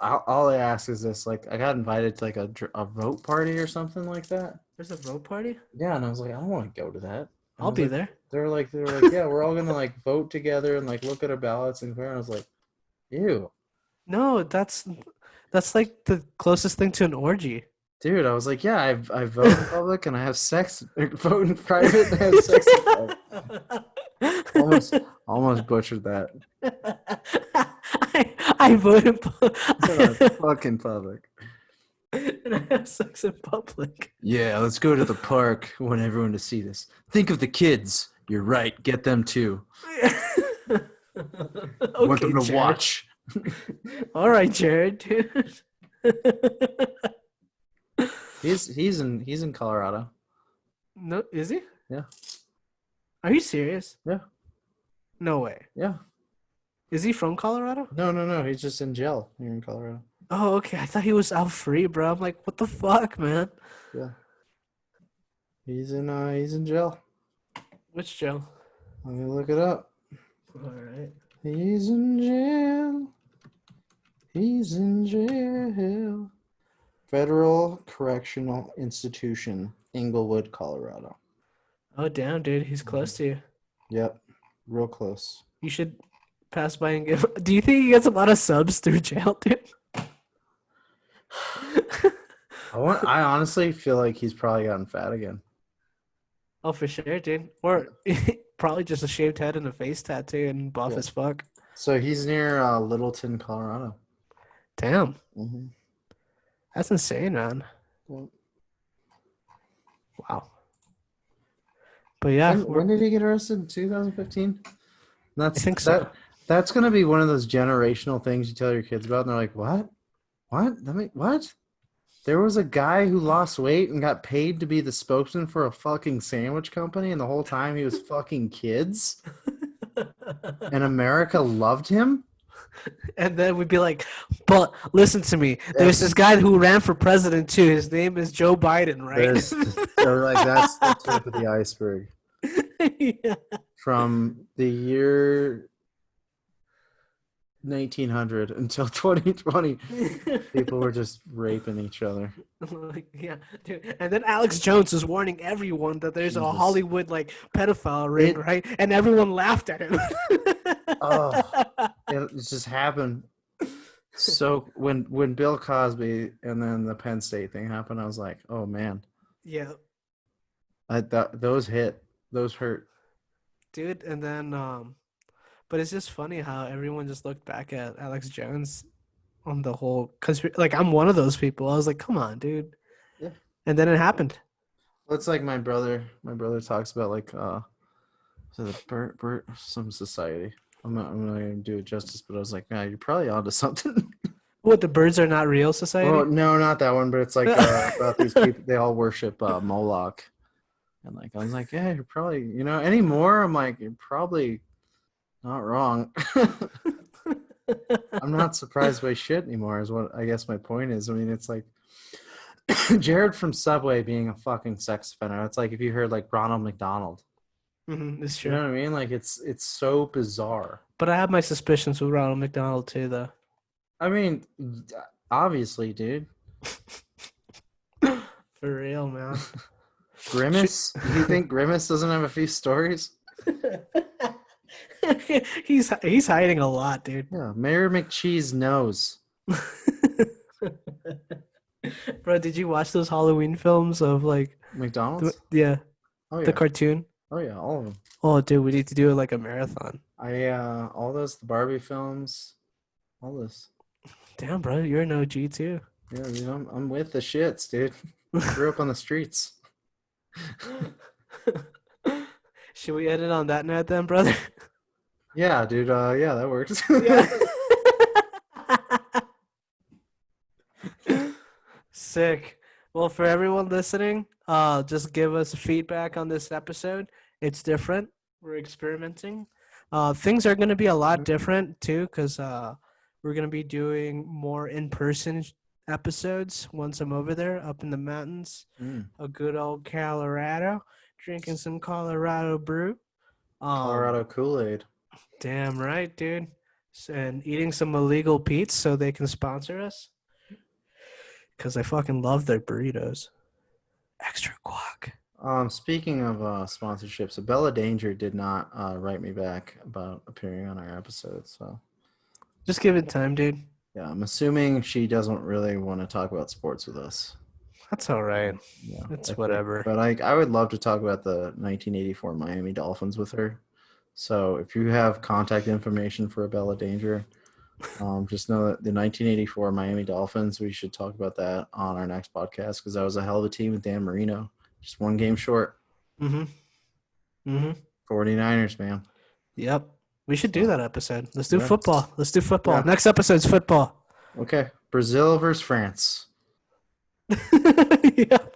all I ask is this: like, I got invited to like a vote party or something like that. There's a vote party? Yeah, and I was like, I don't want to go to that. I'll be there. They're like, yeah, we're all gonna like vote together and like look at our ballots and compare. And I was like, ew. No, that's like the closest thing to an orgy. Dude, I was like, yeah, I vote in public and I have sex, vote in private and I have sex in private. Almost butchered that. I vote in Fucking public. and I have sex in public. Yeah, let's go to the park. I want everyone to see this. Think of the kids. You're right. Get them too. Okay, Want them to Jared. watch. All right, Jared, dude. He's in Colorado. No, is he? Yeah. Are you serious? Yeah. No way. Yeah. Is he from Colorado? No. He's just in jail here in Colorado. Oh, okay. I thought he was out free, bro. I'm like, what the fuck, man? Yeah. He's in jail. Which jail? Let me look it up. All right. He's in jail. He's in jail. Federal Correctional Institution, Inglewood, Colorado. Oh, damn, dude. He's close to you. Yep. Real close. You should pass by and give. Do you think he gets a lot of subs through jail, dude? I honestly feel like he's probably gotten fat again. Oh, for sure, dude. Or probably just a shaved head and a face tattoo and buff as fuck. So he's near Littleton, Colorado. Damn. Mm-hmm. That's insane, man. Well, wow. But yeah. When did he get arrested? In 2015? I think so. That's going to be one of those generational things you tell your kids about. And they're like, what? What? There was a guy who lost weight and got paid to be the spokesman for a fucking sandwich company. And the whole time he was fucking kids. And America loved him. And then we'd be like, but listen to me. There's this guy who ran for president too. His name is Joe Biden, right? They're like, that's the tip of the iceberg. Yeah. From the year 1900 until 2020, people were just raping each other. Like, yeah, dude. And then Alex Jones is warning everyone that there's a Hollywood like pedophile ring, right? And everyone laughed at him. It just happened. So when Bill Cosby and then the Penn State thing happened, I was like, oh man. Yeah. Those hurt. Dude, and then but it's just funny how everyone just looked back at Alex Jones on the whole, because like I'm one of those people. I was like, come on, dude. Yeah. And then it happened. Well, it's like my brother talks about like some society. I'm not gonna do it justice, but I was like, nah, you're probably onto something. What, the Birds Are Not Real Society? Oh no, not that one, but it's like about these people. They all worship Moloch, and like I was like, yeah, you're probably anymore. I'm like, you're probably not wrong. I'm not surprised by shit anymore. Is what I guess my point is. I mean, it's like Jared from Subway being a fucking sex offender. It's like if you heard like Ronald McDonald. It's true. You know what I mean? Like it's so bizarre. But I have my suspicions with Ronald McDonald too, though. I mean, obviously, dude. For real, man. Grimace? You think Grimace doesn't have a few stories? He's hiding a lot, dude. Yeah, Mayor McCheese knows. Bro, did you watch those Halloween films of like McDonald's? the Oh yeah. cartoon? Oh yeah, all of them. Oh, dude, we need to do it like a marathon. All those, the Barbie films, all this. Damn, bro, you're an OG too. Yeah, dude, I'm with the shits, dude. Grew up on the streets. Should we end it on that note then, brother? Yeah, dude. Yeah, that works. Yeah. Sick. Well, for everyone listening, just give us feedback on this episode. It's different. We're experimenting. Things are going to be a lot different too, because we're going to be doing more in-person episodes once I'm over there, up in the mountains. A good old Colorado, drinking some Colorado brew. Colorado Kool-Aid. Damn right, dude. And eating some illegal Pete's so they can sponsor us. Because I fucking love their burritos. Extra guac. Speaking of sponsorships, Bella Danger did not write me back about appearing on our episode, so just give it time, dude. Yeah, I'm assuming she doesn't really want to talk about sports with us. That's all right. Yeah, it's whatever. But I would love to talk about the 1984 Miami Dolphins with her. So if you have contact information for Bella Danger, just know that the 1984 Miami Dolphins, we should talk about that on our next podcast because that was a hell of a team with Dan Marino. Just one game short. 49ers, man. Yep. We should do that episode. Let's do football. Let's do football. Yeah. Next episode's football. Okay. Brazil versus France. Yep.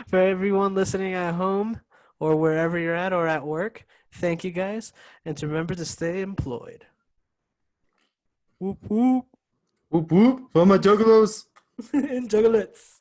For everyone listening at home or wherever you're at or at work, thank you guys. And to remember to stay employed. Whoop, whoop. Whoop, whoop. For my juggalos. And juggalettes.